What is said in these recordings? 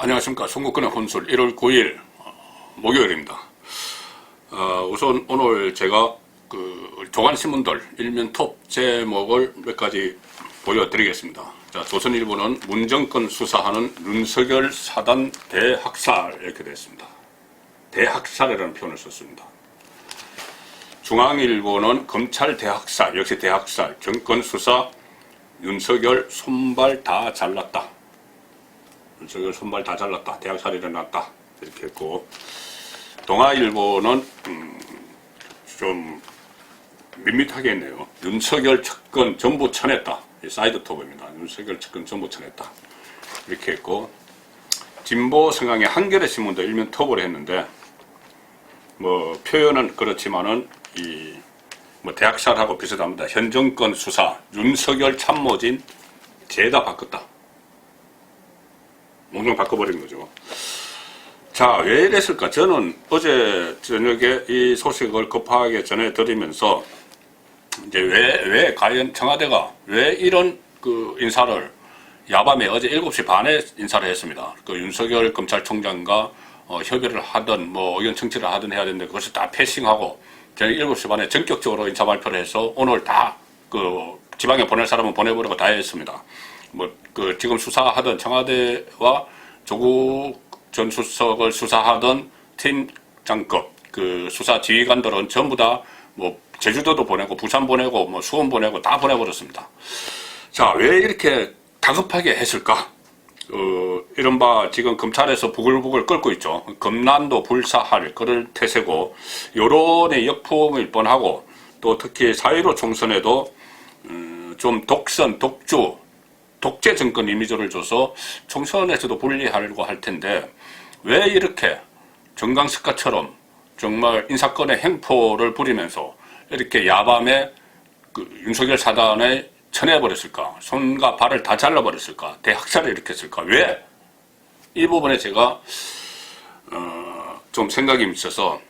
안녕하십니까. 송국근의 혼술 1월 9일 목요일입니다. 우선 오늘 제가 조간신문들 일면 톱 제목을 몇 가지 보여드리겠습니다. 자, 조선일보는 문정권 수사하는 윤석열 사단 대학살 이렇게 되어 있습니다. 대학살이라는 표현을 썼습니다. 중앙일보는 검찰 대학살, 역시 대학살, 정권 수사 윤석열 손발 다 잘랐다. 윤석열 손발 다 잘랐다. 대학살이 일어났다. 이렇게 했고, 동아일보는 좀 밋밋하게 했네요. 윤석열 측근 전부 쳐냈다. 사이드 톱입니다. 윤석열 측근 전부 쳐냈다. 이렇게 했고, 진보 성향의 한겨레 신문도 일면 톱을 했는데, 뭐 표현은 그렇지만은 대학살하고 비슷합니다. 현 정권 수사 윤석열 참모진 죄다 바꿨다. 몽둥 바꿔버린 거죠. 자, 왜 이랬을까? 저는 어제 저녁에 이 소식을 급하게 전해드리면서 이제 왜 과연 청와대가 왜 이런 인사를 야밤에 어제 7시 반에 인사를 했습니다. 윤석열 검찰총장과 협의를 하든 의견 청취를 하든 해야 되는데 그것을 다 패싱하고 저녁 7시 반에 전격적으로 인사 발표를 해서 오늘 다 지방에 보낼 사람은 보내버리고 다 했습니다. 지금 수사하던 청와대와 조국 전 수석을 수사하던 팀장급 수사 지휘관들은 전부 다 제주도도 보내고 부산 보내고 수원 보내고 다 보내버렸습니다. 자, 왜 이렇게 다급하게 했을까? 이른바 지금 검찰에서 부글부글 끓고 있죠. 검난도 불사할 그럴 태세고 여론의 역풍일 뻔하고 또 특히 4.15 총선에도 좀 독선, 독주, 독재 정권 이미지를 줘서 총선에서도 불리하려고 할 텐데 왜 이렇게 정강석가처럼 정말 인사권의 횡포를 부리면서 이렇게 야밤에 윤석열 사단에 쳐내버렸을까? 손과 발을 다 잘라버렸을까? 대학살을 일으켰을까? 왜? 이 부분에 제가 좀 생각이 미쳐서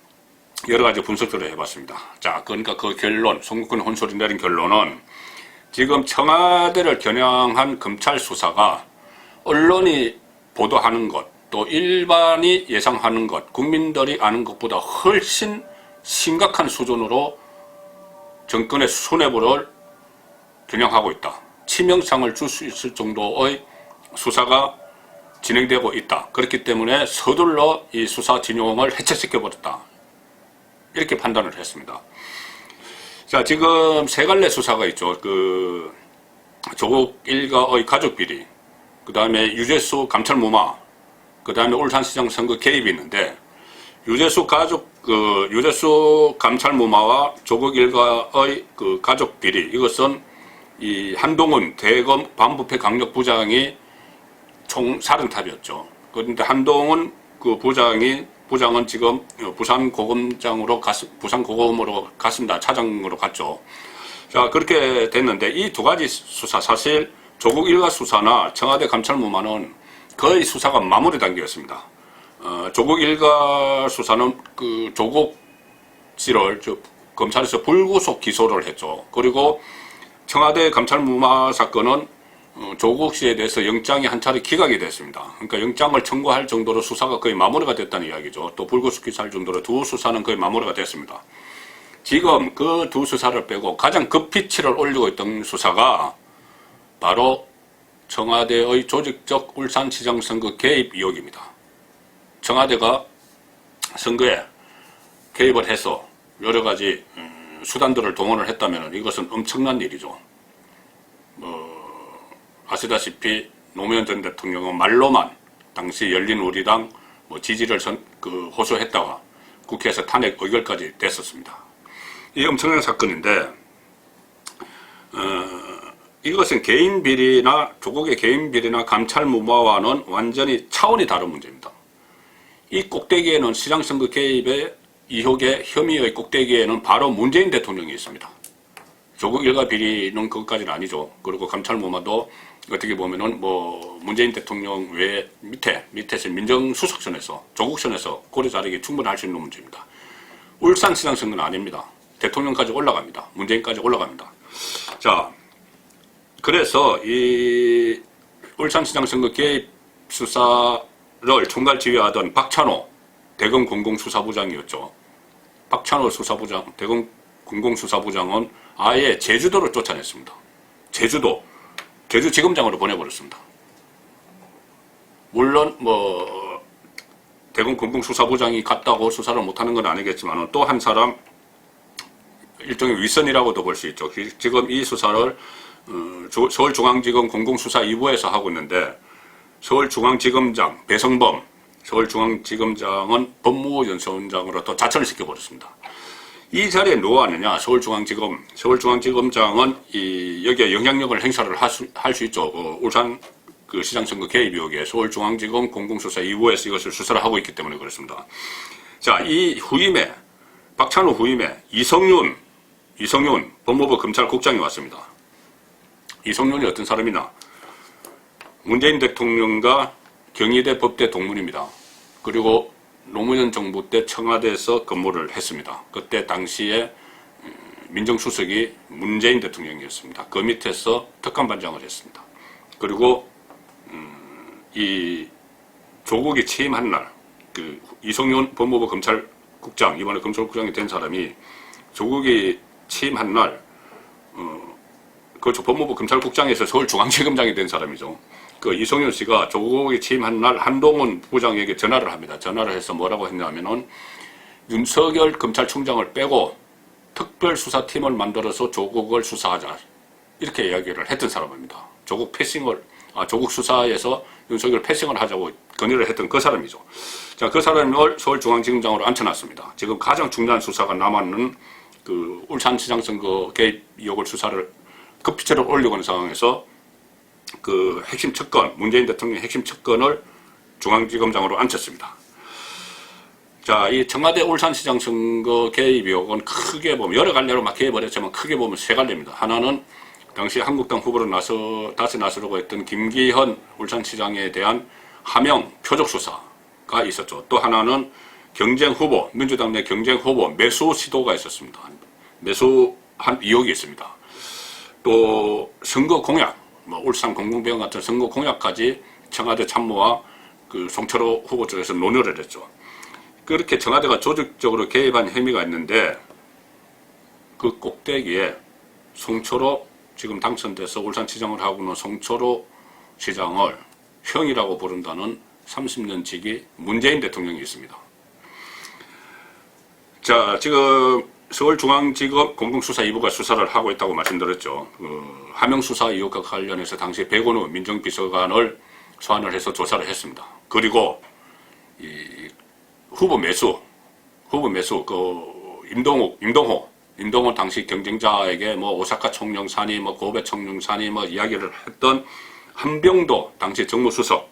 여러 가지 분석들을 해봤습니다. 자, 그러니까 그 결론, 송국근 혼술이 내린 결론은 지금 청와대를 겨냥한 검찰 수사가 언론이 보도하는 것, 또 일반이 예상하는 것, 국민들이 아는 것보다 훨씬 심각한 수준으로 정권의 수뇌부를 겨냥하고 있다. 치명상을 줄 수 있을 정도의 수사가 진행되고 있다. 그렇기 때문에 서둘러 이 수사 진용을 해체시켜버렸다. 이렇게 판단을 했습니다. 자, 지금 세 갈래 수사가 있죠. 조국 일가의 가족 비리, 그 다음에 유재수 감찰 무마, 그 다음에 울산시장 선거 개입이 있는데, 유재수 감찰 무마와 조국 일가의 가족 비리, 이것은 이 한동훈 대검 반부패 강력부장이 총살인탑이었죠. 그런데 한동훈 부장은 지금 부산 고검으로 갔습니다. 차장으로 갔죠. 자, 그렇게 됐는데 이 두 가지 수사, 사실 조국 일가 수사나 청와대 감찰무마는 거의 수사가 마무리 단계였습니다. 조국 일가 수사는 조국 씨를 검찰에서 불구속 기소를 했죠. 그리고 청와대 감찰무마 사건은 조국 씨에 대해서 영장이 한 차례 기각이 됐습니다. 그러니까 영장을 청구할 정도로 수사가 거의 마무리가 됐다는 이야기죠. 또 불구속 기소할 정도로 두 수사는 거의 마무리가 됐습니다. 지금 그 두 수사를 빼고 가장 급피치를 올리고 있던 수사가 바로 청와대의 조직적 울산시장 선거 개입 의혹입니다. 청와대가 선거에 개입을 해서 여러 가지 수단들을 동원을 했다면 이것은 엄청난 일이죠. 아시다시피 노무현 전 대통령은 말로만 당시 열린우리당 지지를 호소했다가 국회에서 탄핵 의결까지 됐었습니다. 이 엄청난 사건인데 이것은 개인 비리나 조국의 개인 비리나 감찰 무마와는 완전히 차원이 다른 문제입니다. 이 꼭대기에는 시장선거 개입의 의혹의 혐의의 꼭대기에는 바로 문재인 대통령이 있습니다. 조국 일가 비리는 그것까지는 아니죠. 그리고 감찰 무마도 어떻게 보면은 문재인 대통령 외 밑에서 민정수석선에서 조국선에서 고려 자르기 충분히 할 수 있는 문제입니다. 울산시장 선거는 아닙니다. 대통령까지 올라갑니다. 문재인까지 올라갑니다. 자, 그래서 이 울산시장 선거 개입 수사 총괄 지휘하던 박찬호 대검 공공수사부장이었죠. 박찬호 수사부장, 대검 공공수사부장은 아예 제주도로 쫓아냈습니다. 제주지검장으로 보내버렸습니다. 물론 대검 공공수사부장이 갔다고 수사를 못하는 건 아니겠지만 또 한 사람 일종의 윗선이라고도 볼 수 있죠. 지금 이 수사를 서울중앙지검 공공수사 2부에서 하고 있는데 서울중앙지검장 배성범 서울중앙지검장은 법무연수원장으로 또 자천을 시켜버렸습니다. 이 자리에 누가 하느냐? 서울중앙지검장은 여기에 영향력을 행사를 할 수 있죠. 울산 시장선거 개입 의혹에 서울중앙지검 공공수사 2부에서 이것을 수사를 하고 있기 때문에 그렇습니다. 자, 이 후임에 박찬호 후임에 이성윤 법무부 검찰국장이 왔습니다. 이성윤이 어떤 사람이냐? 문재인 대통령과 경희대 법대 동문입니다. 그리고 노무현 정부 때 청와대에서 근무를 했습니다. 그때 당시에 민정수석이 문재인 대통령이었습니다. 그 밑에서 특감반장을 했습니다. 그리고 이 조국이 취임한 날, 이성윤 법무부 검찰국장, 이번에 검찰국장이 된 사람이 조국이 취임한 날, 법무부 검찰국장에서 서울중앙지검장이 된 사람이죠. 이성윤 씨가 조국이 취임한 날 한동훈 부장에게 전화를 합니다. 전화를 해서 뭐라고 했냐면은 윤석열 검찰총장을 빼고 특별수사팀을 만들어서 조국을 수사하자. 이렇게 이야기를 했던 사람입니다. 조국 수사에서 윤석열 패싱을 하자고 건의를 했던 그 사람이죠. 자, 그 사람을 서울중앙지검장으로 앉혀놨습니다. 지금 가장 중요한 수사가 남았는 울산시장 선거 개입 의혹을 수사를 급비체로 올리고 있는 상황에서 핵심 척건, 문재인 대통령의 핵심 척건을 중앙지검장으로 앉혔습니다. 자, 이 청와대 울산시장 선거 개입 의혹은 크게 보면, 여러 갈래로 막 개입을했지만 크게 보면 세 갈래입니다. 하나는 당시 한국당 후보로 다시 나서려고 했던 김기현 울산시장에 대한 하명, 표적 수사가 있었죠. 또 하나는 민주당 내 경쟁 후보 매수 시도가 있었습니다. 매수한 의혹이 있습니다. 또 선거 공약, 울산 공공병원 같은 선거 공약까지 청와대 참모와 송철호 후보 쪽에서 논의를 했죠. 그렇게 청와대가 조직적으로 개입한 혐의가 있는데 그 꼭대기에 송철호 지금 당선돼서 울산시장을 하고 있는 송철호 시장을 형이라고 부른다는 30년 지기 문재인 대통령이 있습니다. 자, 지금 서울중앙지검 공공수사 2부가 수사를 하고 있다고 말씀드렸죠. 하명수사 의혹과 관련해서 당시 백원우 민정비서관을 소환을 해서 조사를 했습니다. 그리고 이 후보 매수 임동호 당시 경쟁자에게 오사카 총영산이 고베 총영산이 이야기를 했던 한병도 당시 정무수석,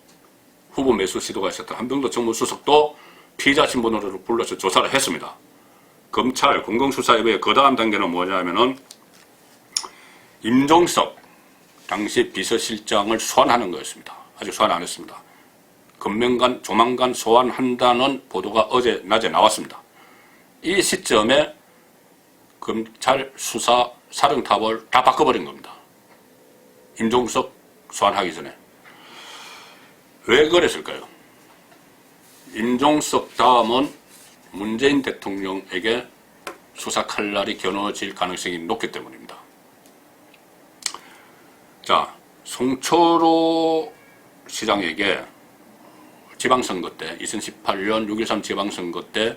후보 매수 시도가 있었던 한병도 정무수석도 피의자 신분으로 불러서 조사를 했습니다. 검찰 공공수사협의회 그 다음 단계는 뭐냐면은 임종석 당시 비서실장을 소환하는 거였습니다. 아직 소환 안 했습니다. 조만간 소환한다는 보도가 어제 낮에 나왔습니다. 이 시점에 검찰 수사 사령탑을 다 바꿔버린 겁니다. 임종석 소환하기 전에. 왜 그랬을까요? 임종석 다음은 문재인 대통령에게 수사 칼날이 겨누어질 가능성이 높기 때문입니다. 자, 송철호 시장에게 지방선거 때 2018년 6.13 지방선거 때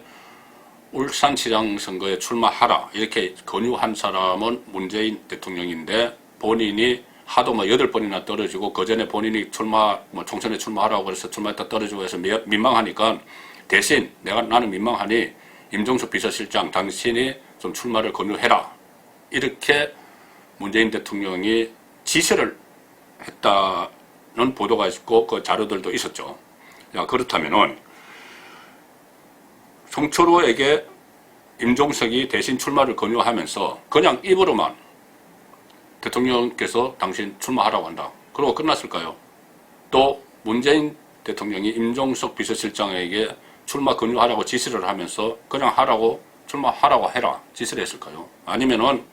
울산시장 선거에 출마하라 이렇게 권유한 사람은 문재인 대통령인데 본인이 하도 8번이나 떨어지고 그 전에 본인이 총선에 출마하라고 해서 출마했다 떨어지고 해서 민망하니까 대신 나는 민망하니 임종석 비서실장 당신이 좀 출마를 권유해라 이렇게 문재인 대통령이 지시를 했다는 보도가 있고 그 자료들도 있었죠. 야, 그렇다면은 송철호에게 임종석이 대신 출마를 권유하면서 그냥 입으로만 대통령께서 당신 출마하라고 한다. 그러고 끝났을까요? 또 문재인 대통령이 임종석 비서실장에게 출마 권유하라고 지시를 하면서 그냥 출마하라고 해라 지시를 했을까요? 아니면은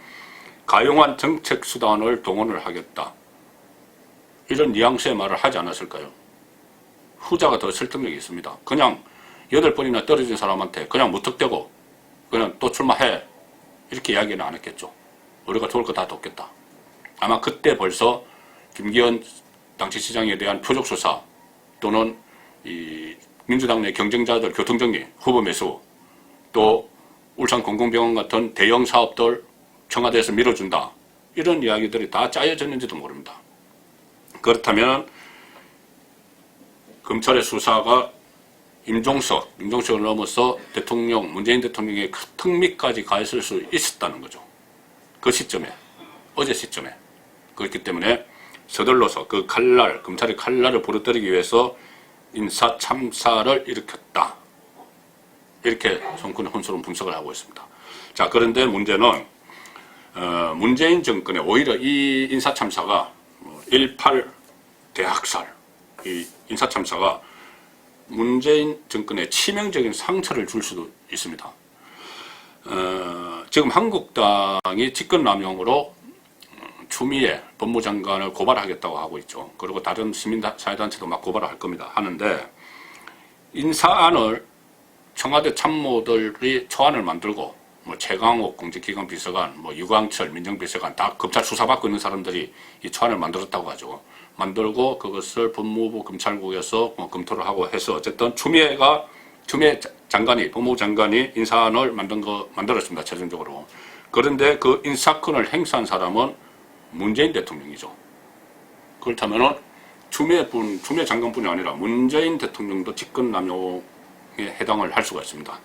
가용한 정책수단을 동원을 하겠다. 이런 뉘앙스의 말을 하지 않았을까요? 후자가 더 설득력이 있습니다. 그냥 8번이나 떨어진 사람한테 그냥 무턱대고 그냥 또 출마해 이렇게 이야기는 안 했겠죠. 우리가 도울 거 다 돕겠다. 아마 그때 벌써 김기현 당시 시장에 대한 표적 수사 또는 이 민주당 내 경쟁자들 교통정리, 후보 매수, 또 울산 공공병원 같은 대형 사업들 청와대에서 밀어준다. 이런 이야기들이 다 짜여졌는지도 모릅니다. 그렇다면 검찰의 수사가 임종석을 넘어서 대통령, 문재인 대통령의 특미까지 가 있을 수 있었다는 거죠. 그 시점에, 어제 시점에. 그렇기 때문에 서둘러서 그 칼날, 검찰의 칼날을 부러뜨리기 위해서 인사 참사를 일으켰다. 이렇게 손권의 혼수론 분석을 하고 있습니다. 자, 그런데 문제는 문재인 정권에 오히려 이 인사 참사가 1.8 대학살, 이 인사 참사가 문재인 정권에 치명적인 상처를 줄 수도 있습니다. 지금 한국당이 직권남용으로 추미애 법무장관을 고발하겠다고 하고 있죠. 그리고 다른 시민사회단체도 막 고발을 할 겁니다. 하는데 인사안을 청와대 참모들이 초안을 만들고 뭐 최강욱 공직기관 비서관, 뭐 유광철 민정비서관 다 검찰 수사받고 있는 사람들이 이 초안을 만들었다고 하죠. 만들고 그것을 법무부 검찰국에서 뭐 검토를 하고 해서 어쨌든 추미애 장관이 법무부 장관이 인사안을 만들었습니다. 최종적으로. 그런데 그 인사권을 행사한 사람은 문재인 대통령이죠. 그렇다면은 추미애 장관뿐이 아니라 문재인 대통령도 직권남용에 해당을 할 수가 있습니다.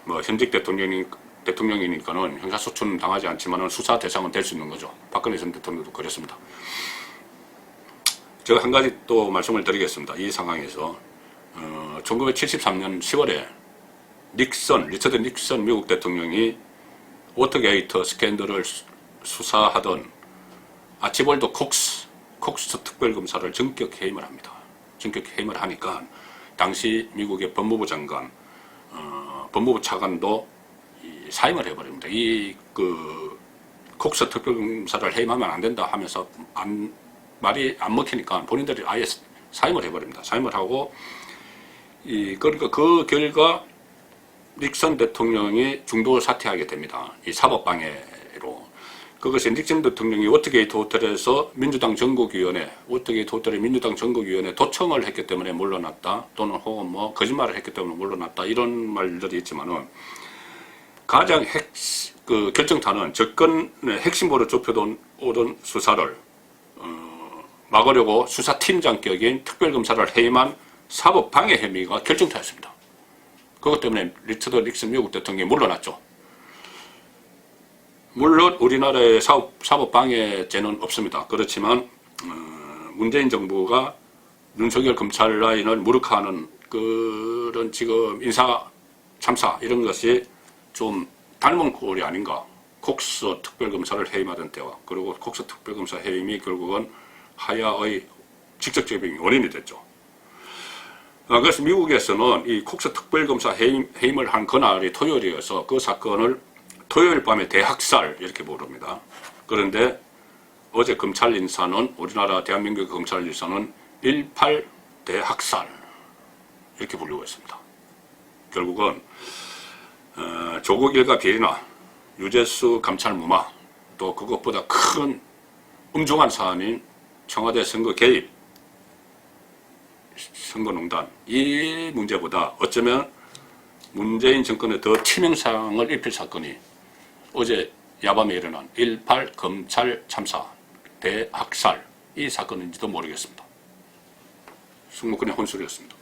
뭐 현직 대통령이니까는 형사소추는 당하지 않지만은 수사 대상은 될 수 있는 거죠. 박근혜 전 대통령도 그랬습니다. 제가 한 가지 또 말씀을 드리겠습니다. 이 상황에서 1973년 10월에 리처드 닉슨 미국 대통령이 워터게이트 스캔들을 수사하던 아치볼드 콕스 특별검사를 전격 해임을 합니다. 전격 해임을 하니까 당시 미국의 법무부 장관, 법무부 차관도 사임을 해버립니다. 콕스 특별검사를 해임하면 안 된다 하면서 말이 안 먹히니까 본인들이 아예 사임을 해버립니다. 사임을 하고 그러니까 그 결과 닉슨 대통령이 중도 사퇴하게 됩니다. 이 사법방해로. 그것이 닉슨 대통령이 워터게이트 호텔에서 민주당 전국위원회, 워터게이트 호텔의 민주당 전국위원회 도청을 했기 때문에 물러났다. 또는 혹은 뭐 거짓말을 했기 때문에 물러났다. 이런 말들이 있지만은 가장 결정타는 접근의 핵심으로 좁혀오던 수사를 막으려고 수사팀장격인 특별검사를 해임한 사법방해 혐의가 결정타였습니다. 그것 때문에 리처드 닉슨 미국 대통령이 물러났죠. 물론 우리나라에 사법방해죄는 없습니다. 그렇지만 문재인 정부가 윤석열 검찰 라인을 무력화하는 그런 지금 인사 참사 이런 것이 좀 닮은 꼴이 아닌가. 콕스 특별검사를 해임하던 때와 그리고 콕스 특별검사 해임이 결국은 하야의 직접적인 원인이 됐죠. 그래서 미국에서는 이 콕스 특별검사 해임을 한 그날이 토요일이어서 그 사건을 토요일 밤에 대학살 이렇게 부릅니다. 그런데 어제 검찰 인사는 우리나라 대한민국 검찰 인사는 1.8 대학살 이렇게 부르고 있습니다. 결국은 조국 일가 비리나 유재수 감찰 무마 또 그것보다 큰 엄중한 사안인 청와대 선거 개입, 선거농단 이 문제보다 어쩌면 문재인 정권에 더 치명상을 입힐 사건이 어제 야밤에 일어난 1.8 검찰 참사 대학살 이 사건인지도 모르겠습니다. 승무권의 혼술이었습니다.